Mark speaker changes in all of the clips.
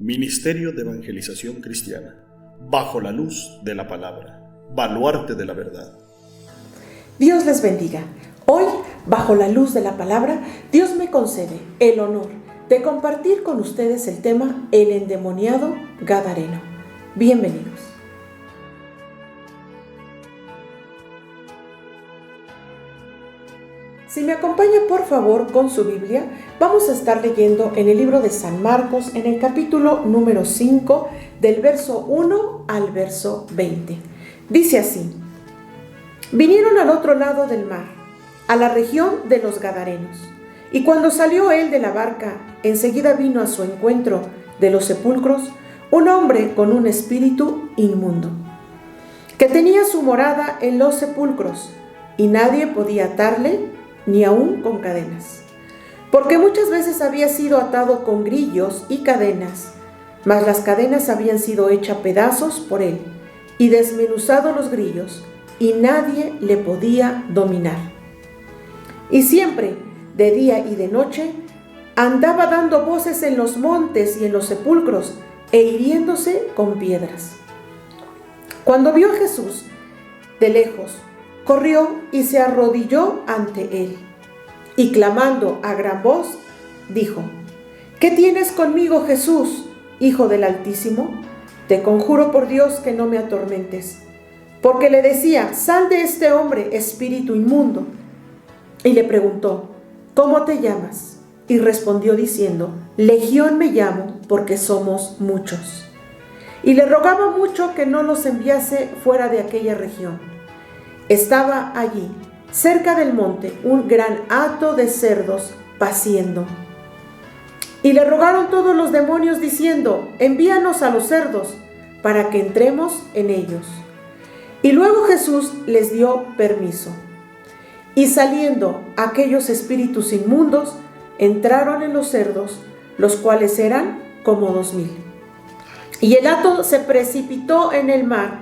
Speaker 1: Ministerio de Evangelización Cristiana, bajo la luz de la palabra, baluarte de la verdad.
Speaker 2: Dios les bendiga. Hoy, bajo la luz de la palabra, Dios me concede el honor de compartir con ustedes el tema El endemoniado Gadareno. Bienvenidos. Si me acompaña por favor con su Biblia, vamos a estar leyendo en el libro de San Marcos, en el capítulo número 5, del verso 1 al verso 20. Dice así: Vinieron al otro lado del mar, a la región de los Gadarenos, y cuando salió él de la barca, enseguida vino a su encuentro de los sepulcros un hombre con un espíritu inmundo, que tenía su morada en los sepulcros, y nadie podía atarle, ni aun con cadenas, porque muchas veces había sido atado con grillos y cadenas, mas las cadenas habían sido hechas pedazos por él, y desmenuzado los grillos, y nadie le podía dominar. Y siempre, de día y de noche, andaba dando voces en los montes y en los sepulcros, e hiriéndose con piedras. Cuando vio a Jesús de lejos, corrió y se arrodilló ante él, y clamando a gran voz, dijo: ¿Qué tienes conmigo, Jesús, Hijo del Altísimo? Te conjuro por Dios que no me atormentes. Porque le decía: sal de este hombre, espíritu inmundo. Y le preguntó: ¿cómo te llamas? Y respondió diciendo: Legión me llamo, porque somos muchos. Y le rogaba mucho que no los enviase fuera de aquella región. Estaba allí, cerca del monte, un gran hato de cerdos paciendo. Y le rogaron todos los demonios diciendo: envíanos a los cerdos, para que entremos en ellos. Y luego Jesús les dio permiso. Y saliendo aquellos espíritus inmundos, entraron en los cerdos, los cuales eran como 2000. Y el hato se precipitó en el mar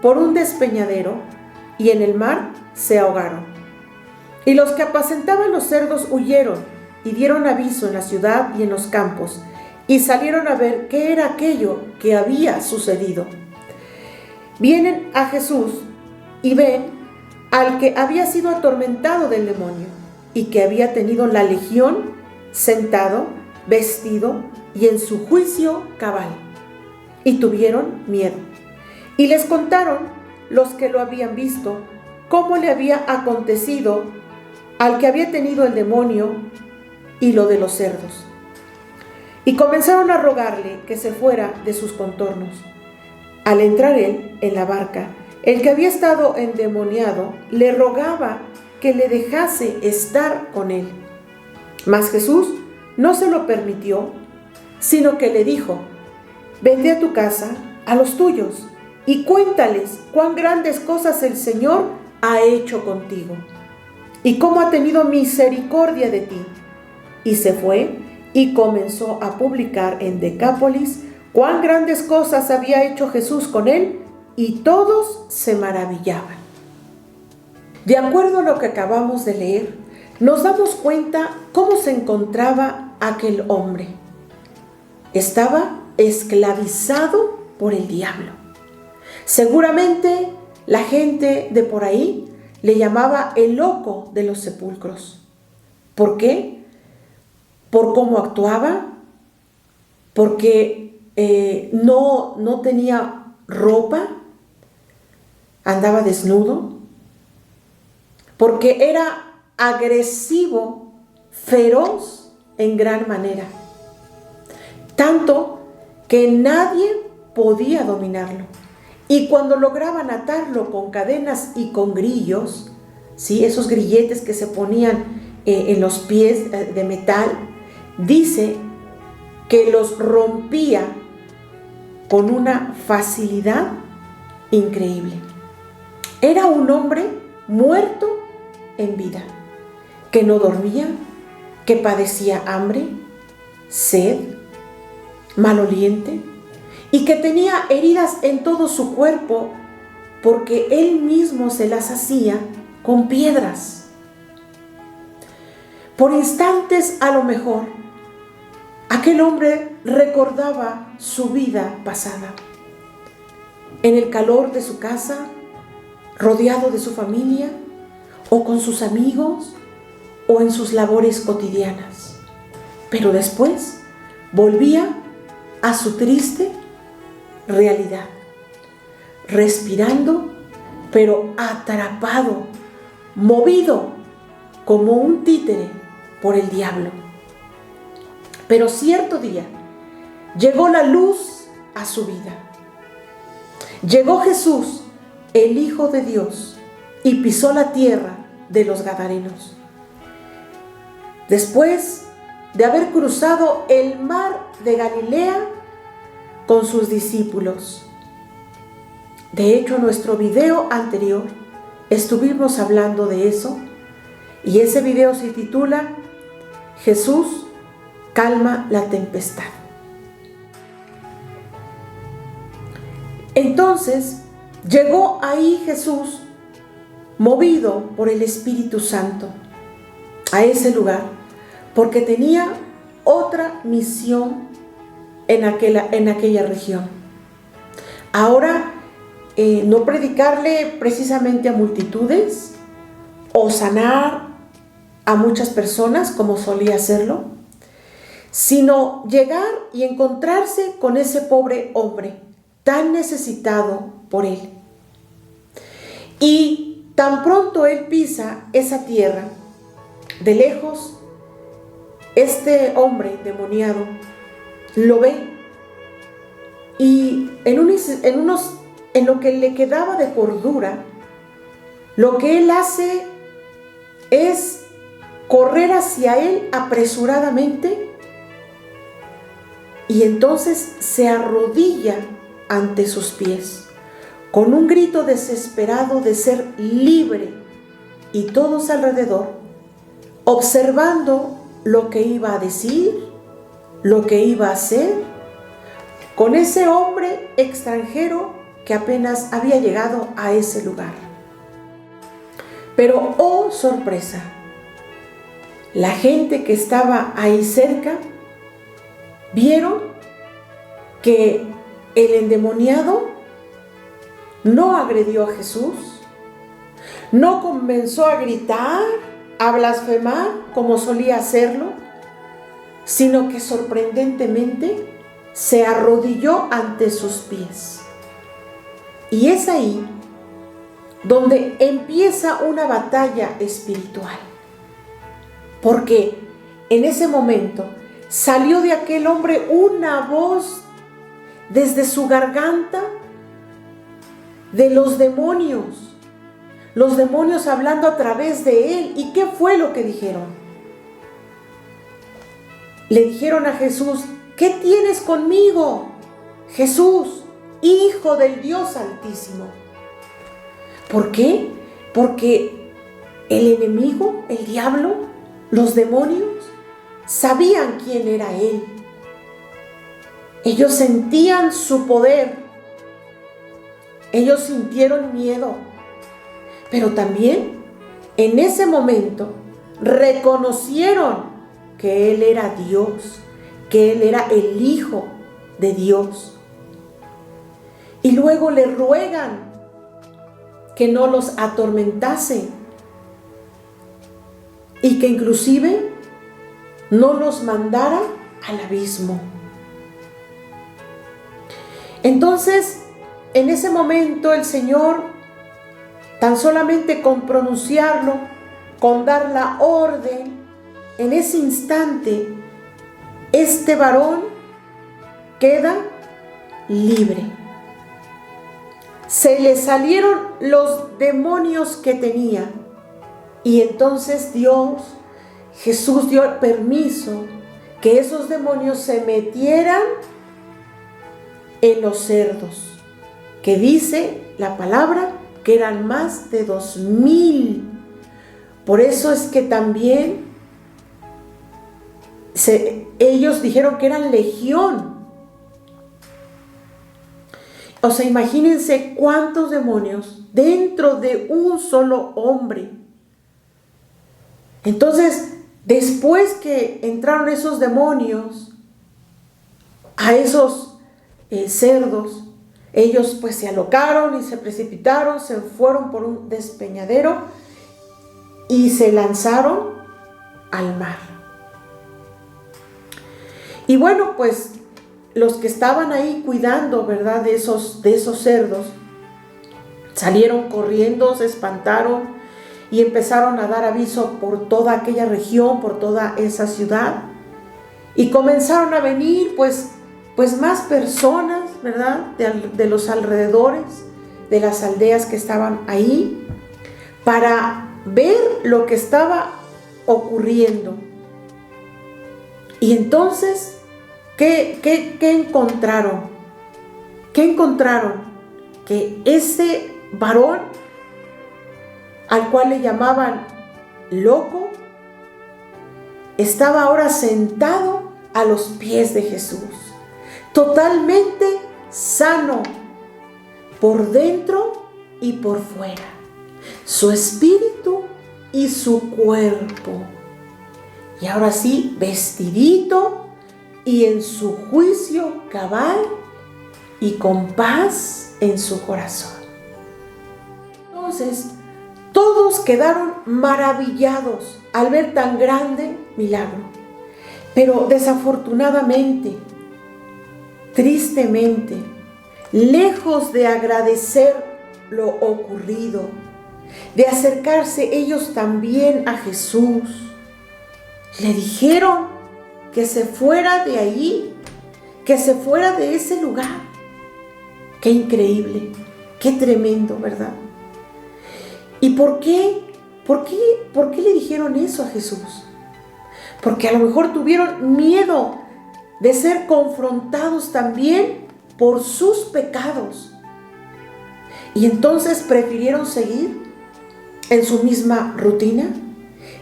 Speaker 2: por un despeñadero, y en el mar se ahogaron. Y los que apacentaban los cerdos huyeron y dieron aviso en la ciudad y en los campos, y salieron a ver qué era aquello que había sucedido. Vienen a Jesús y ven al que había sido atormentado del demonio y que había tenido la legión sentado, vestido y en su juicio cabal. Y tuvieron miedo. Y les contaron los que lo habían visto cómo le había acontecido al que había tenido el demonio y lo de los cerdos. Y comenzaron a rogarle que se fuera de sus contornos. Al entrar él en la barca, el que había estado endemoniado le rogaba que le dejase estar con él. Mas Jesús no se lo permitió, sino que le dijo: vete a tu casa, a los tuyos, y cuéntales cuán grandes cosas el Señor ha hecho contigo, y cómo ha tenido misericordia de ti. Y se fue y comenzó a publicar en Decápolis cuán grandes cosas había hecho Jesús con él, y todos se maravillaban. De acuerdo a lo que acabamos de leer, nos damos cuenta cómo se encontraba aquel hombre. Estaba esclavizado por el diablo. Seguramente la gente de por ahí le llamaba el loco de los sepulcros. ¿Por qué? Por cómo actuaba, porque no tenía ropa, andaba desnudo, porque era agresivo, feroz en gran manera, tanto que nadie podía dominarlo. Y cuando lograban atarlo con cadenas y con grillos, ¿sí?, esos grilletes que se ponían en los pies de metal, dice que los rompía con una facilidad increíble. Era un hombre muerto en vida, que no dormía, que padecía hambre, sed, maloliente, y que tenía heridas en todo su cuerpo porque él mismo se las hacía con piedras. Por instantes, a lo mejor, aquel hombre recordaba su vida pasada, en el calor de su casa, rodeado de su familia, o con sus amigos, o en sus labores cotidianas. Pero después volvía a su triste realidad, respirando, pero atrapado, movido como un títere por el diablo. Pero cierto día llegó la luz a su vida. Llegó Jesús, el Hijo de Dios, y pisó la tierra de los Gadarenos. Después de haber cruzado el mar de Galilea con sus discípulos. De hecho, en nuestro video anterior estuvimos hablando de eso, y ese video se titula Jesús calma la tempestad. Entonces llegó ahí Jesús, movido por el Espíritu Santo, a ese lugar, porque tenía otra misión en aquella región. Ahora, no predicarle precisamente a multitudes o sanar a muchas personas como solía hacerlo, sino llegar y encontrarse con ese pobre hombre tan necesitado por él. Y tan pronto él pisa esa tierra, de lejos, este hombre endemoniado lo ve, y en lo que le quedaba de cordura, lo que él hace es correr hacia él apresuradamente, y entonces se arrodilla ante sus pies con un grito desesperado de ser libre, y todos alrededor observando lo que iba a decir, lo que iba a hacer con ese hombre extranjero que apenas había llegado a ese lugar. Pero, oh sorpresa, la gente que estaba ahí cerca vieron que el endemoniado no agredió a Jesús, no comenzó a gritar, a blasfemar como solía hacerlo, sino que sorprendentemente se arrodilló ante sus pies. Y es ahí donde empieza una batalla espiritual, porque en ese momento salió de aquel hombre una voz desde su garganta de los demonios hablando a través de él. ¿Y qué fue lo que dijeron? Le dijeron a Jesús: ¿qué tienes conmigo, Jesús, Hijo del Dios Altísimo? ¿Por qué? Porque el enemigo, el diablo, los demonios, sabían quién era él. Ellos sentían su poder. Ellos sintieron miedo. Pero también en ese momento reconocieron que él era Dios, que él era el Hijo de Dios. Y luego le ruegan que no los atormentase y que inclusive no los mandara al abismo. Entonces, en ese momento el Señor, tan solamente con pronunciarlo, con dar la orden, en ese instante, este varón queda libre. Se le salieron los demonios que tenía, y entonces Jesús dio permiso que esos demonios se metieran en los cerdos, que dice la palabra que eran más de 2,000. Por eso es que también ellos dijeron que eran legión. O sea, imagínense cuántos demonios dentro de un solo hombre. Entonces, después que entraron esos demonios a esos cerdos, ellos pues se alocaron y se precipitaron, se fueron por un despeñadero y se lanzaron al mar. Y bueno, pues los que estaban ahí cuidando, ¿verdad?, de esos cerdos, salieron corriendo, se espantaron y empezaron a dar aviso por toda aquella región, por toda esa ciudad. Y comenzaron a venir pues más personas, ¿verdad?, de los alrededores, de las aldeas que estaban ahí, para ver lo que estaba ocurriendo. Y entonces, ¿qué encontraron? ¿Qué encontraron? Que ese varón, al cual le llamaban loco, estaba ahora sentado a los pies de Jesús, totalmente sano, por dentro y por fuera, su espíritu y su cuerpo. Y ahora sí, vestidito y en su juicio cabal y con paz en su corazón. Entonces, todos quedaron maravillados al ver tan grande milagro. Pero desafortunadamente, tristemente, lejos de agradecer lo ocurrido, de acercarse ellos también a Jesús, le dijeron que se fuera de allí, que se fuera de ese lugar. Qué increíble, qué tremendo, ¿verdad? ¿Y por qué le dijeron eso a Jesús? Porque a lo mejor tuvieron miedo de ser confrontados también por sus pecados. Y entonces prefirieron seguir en su misma rutina,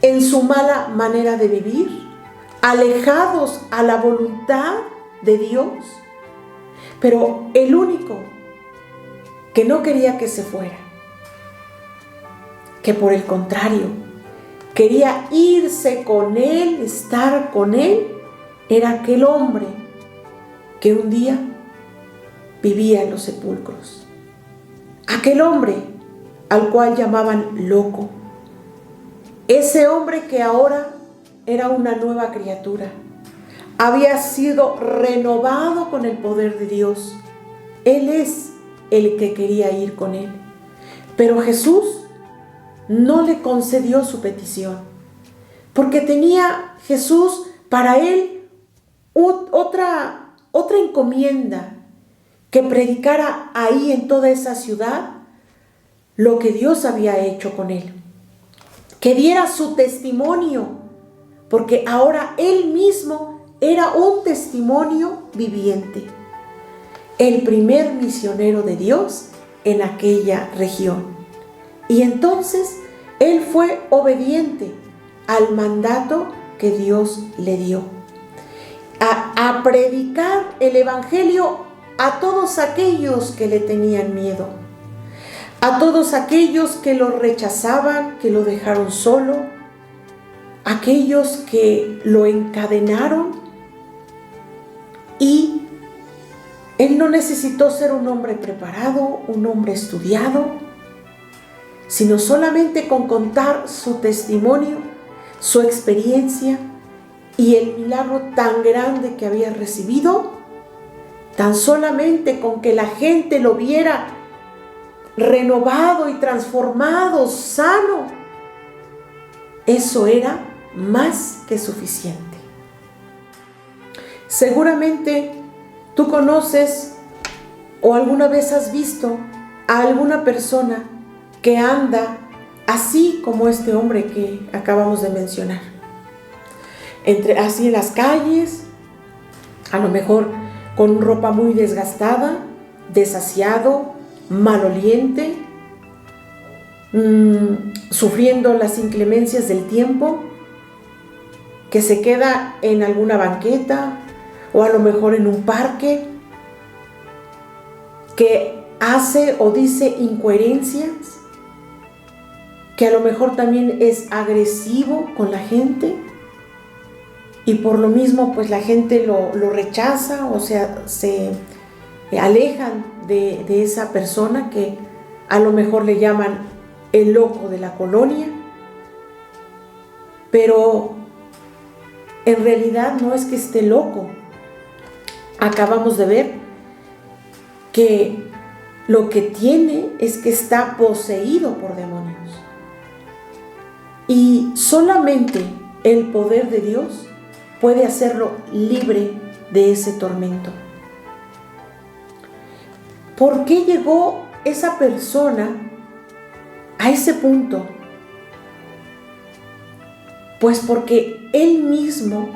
Speaker 2: en su mala manera de vivir, alejados a la voluntad de Dios. Pero el único que no quería que se fuera, que por el contrario, quería irse con él, estar con él, era aquel hombre que un día vivía en los sepulcros. Aquel hombre al cual llamaban loco. Ese hombre que ahora era una nueva criatura. Había sido renovado con el poder de Dios. Él es el que quería ir con él. Pero Jesús no le concedió su petición, porque tenía Jesús para él otra encomienda, que predicara ahí en toda esa ciudad lo que Dios había hecho con él, que diera su testimonio, porque ahora él mismo era un testimonio viviente, el primer misionero de Dios en aquella región. Y entonces él fue obediente al mandato que Dios le dio, a predicar el evangelio a todos aquellos que le tenían miedo, a todos aquellos que lo rechazaban, que lo dejaron solo, aquellos que lo encadenaron. Y él no necesitó ser un hombre preparado, un hombre estudiado, sino solamente con contar su testimonio, su experiencia y el milagro tan grande que había recibido, tan solamente con que la gente lo viera renovado y transformado, sano, eso era más que suficiente. Seguramente tú conoces o alguna vez has visto a alguna persona que anda así como este hombre que acabamos de mencionar, así en las calles, a lo mejor con ropa muy desgastada, desasiado, maloliente, sufriendo las inclemencias del tiempo, que se queda en alguna banqueta o a lo mejor en un parque, que hace o dice incoherencias, que a lo mejor también es agresivo con la gente. y por lo mismo pues la gente lo rechaza, o sea, se alejan de esa persona que a lo mejor le llaman el loco de la colonia, pero en realidad no es que esté loco. Acabamos de ver que lo que tiene es que está poseído por demonios. Y solamente el poder de Dios puede hacerlo libre de ese tormento. ¿Por qué llegó esa persona a ese punto? Pues porque él mismo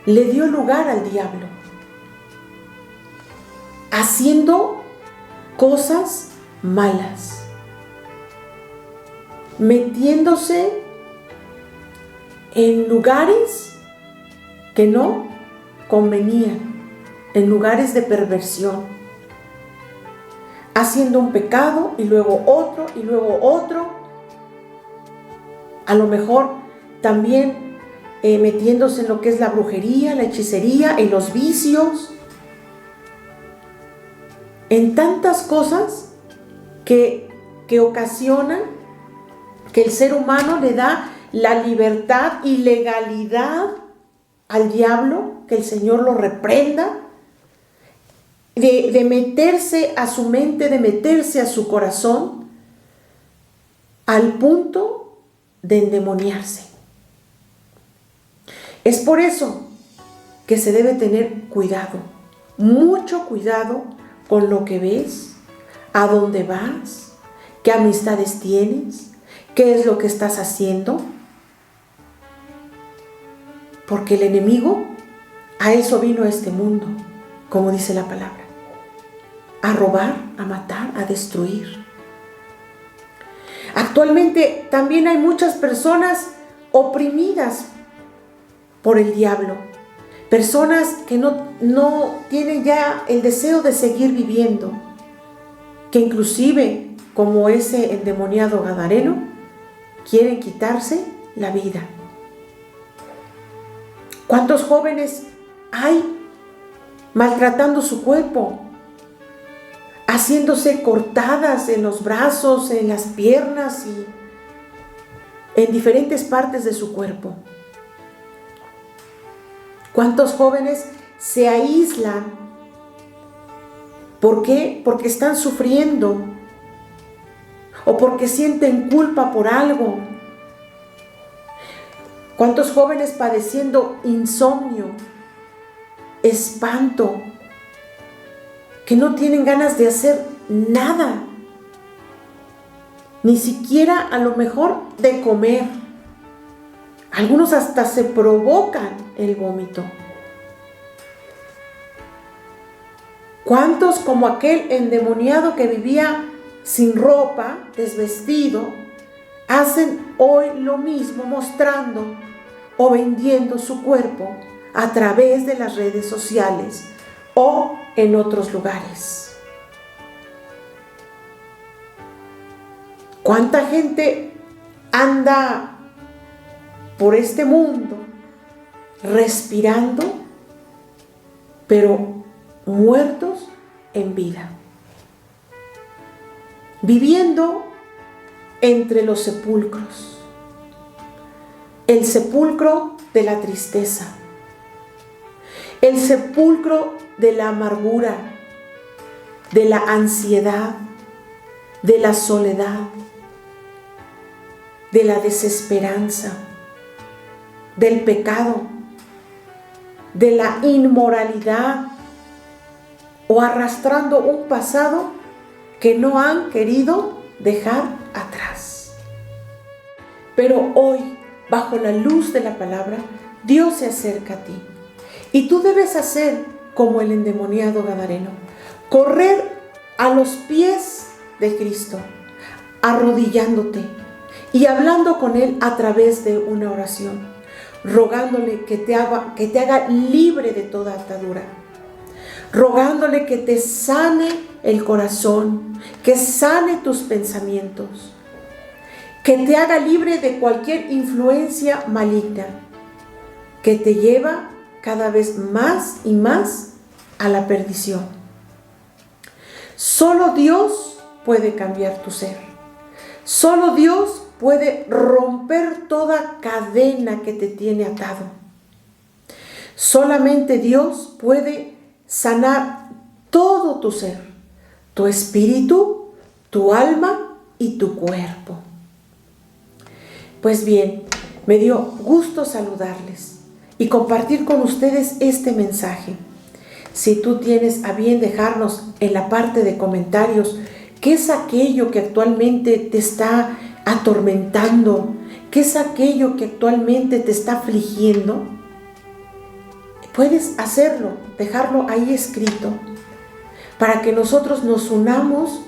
Speaker 2: le dio lugar al diablo, haciendo cosas malas, metiéndose en lugares que no convenían, en lugares de perversión, haciendo un pecado y luego otro y luego otro, a lo mejor también metiéndose en lo que es la brujería, la hechicería, en los vicios, en tantas cosas que ocasionan que el ser humano le da la libertad y legalidad al diablo, que el Señor lo reprenda, de meterse a su mente, de meterse a su corazón, al punto de endemoniarse. Es por eso que se debe tener cuidado, mucho cuidado con lo que ves, a dónde vas, qué amistades tienes, qué es lo que estás haciendo. Porque el enemigo a eso vino a este mundo, como dice la palabra, a robar, a matar, a destruir. Actualmente también hay muchas personas oprimidas por el diablo, personas que no tienen ya el deseo de seguir viviendo, que inclusive, como ese endemoniado gadareno, quieren quitarse la vida. ¿Cuántos jóvenes hay maltratando su cuerpo, haciéndose cortadas en los brazos, en las piernas y en diferentes partes de su cuerpo? ¿Cuántos jóvenes se aíslan? ¿Por qué? Porque están sufriendo o porque sienten culpa por algo. ¿Cuántos jóvenes padeciendo insomnio, espanto, que no tienen ganas de hacer nada, ni siquiera a lo mejor de comer? Algunos hasta se provocan el vómito. ¿Cuántos, como aquel endemoniado que vivía sin ropa, desvestido, hacen hoy lo mismo, mostrando o vendiendo su cuerpo a través de las redes sociales o en otros lugares? ¿Cuánta gente anda por este mundo respirando, pero muertos en vida, viviendo entre los sepulcros? El sepulcro de la tristeza, el sepulcro de la amargura, de la ansiedad, de la soledad, de la desesperanza, del pecado, de la inmoralidad, o arrastrando un pasado que no han querido dejar atrás. Pero hoy, bajo la luz de la palabra, Dios se acerca a ti. Y tú debes hacer como el endemoniado gadareno, correr a los pies de Cristo, arrodillándote y hablando con Él a través de una oración, rogándole que te haga libre de toda atadura, rogándole que te sane el corazón, que sane tus pensamientos, que te haga libre de cualquier influencia maligna, que te lleva cada vez más y más a la perdición. Solo Dios puede cambiar tu ser. Solo Dios puede romper toda cadena que te tiene atado. Solamente Dios puede sanar todo tu ser, tu espíritu, tu alma y tu cuerpo. Pues bien, me dio gusto saludarles y compartir con ustedes este mensaje. Si tú tienes a bien dejarnos en la parte de comentarios qué es aquello que actualmente te está atormentando, qué es aquello que actualmente te está afligiendo, puedes hacerlo, dejarlo ahí escrito, para que nosotros nos unamos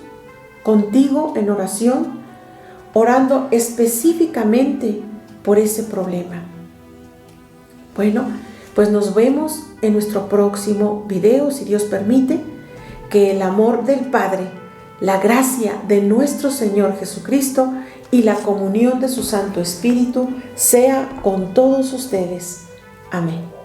Speaker 2: contigo en oración, orando específicamente por ese problema. Bueno, pues nos vemos en nuestro próximo video, si Dios permite. Que el amor del Padre, la gracia de nuestro Señor Jesucristo y la comunión de su Santo Espíritu sea con todos ustedes. Amén.